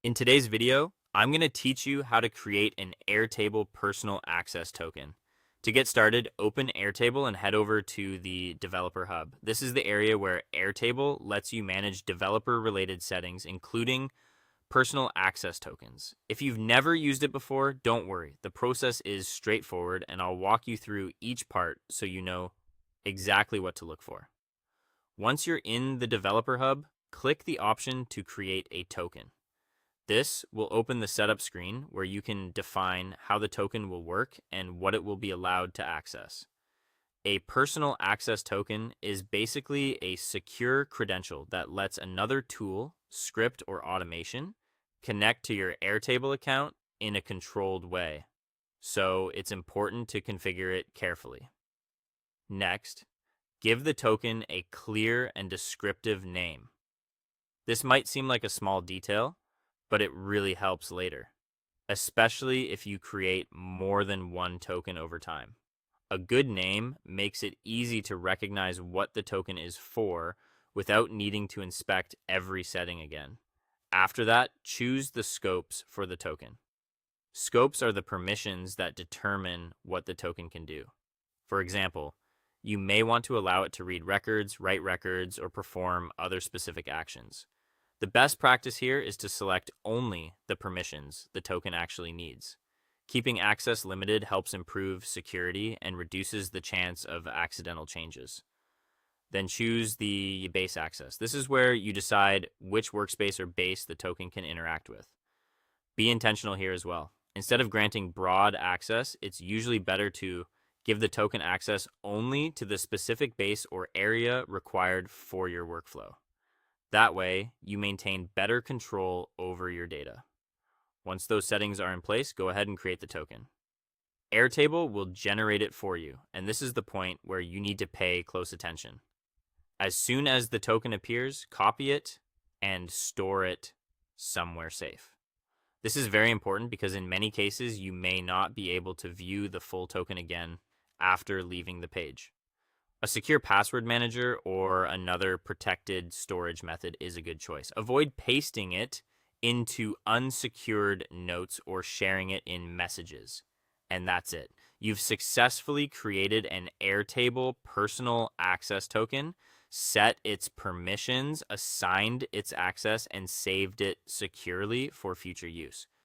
In today's video, I'm going to teach you how to create an Airtable personal access token. To get started, open Airtable and head over to the Developer Hub. This is the area where Airtable lets you manage developer-related settings, including personal access tokens. If you've never used it before, don't worry. The process is straightforward, and I'll walk you through each part so you know exactly what to look for. Once you're in the Developer Hub, click the option to create a token. This will open the setup screen where you can define how the token will work and what it will be allowed to access. A personal access token is basically a secure credential that lets another tool, script, or automation connect to your Airtable account in a controlled way. So it's important to configure it carefully. Next, give the token a clear and descriptive name. This might seem like a small detail, but it really helps later, especially if you create more than one token over time. A good name makes it easy to recognize what the token is for without needing to inspect every setting again. After that, choose the scopes for the token. Scopes are the permissions that determine what the token can do. For example, you may want to allow it to read records, write records, or perform other specific actions. The best practice here is to select only the permissions the token actually needs. Keeping access limited helps improve security and reduces the chance of accidental changes. Then choose the base access. This is where you decide which workspace or base the token can interact with. Be intentional here as well. Instead of granting broad access, it's usually better to give the token access only to the specific base or area required for your workflow. That way, you maintain better control over your data. Once those settings are in place, go ahead and create the token. Airtable will generate it for you, and this is the point where you need to pay close attention. As soon as the token appears, copy it and store it somewhere safe. This is very important because in many cases, you may not be able to view the full token again after leaving the page. A secure password manager or another protected storage method is a good choice. Avoid pasting it into unsecured notes or sharing it in messages. And that's it. You've successfully created an Airtable personal access token, set its permissions, assigned its access, and saved it securely for future use.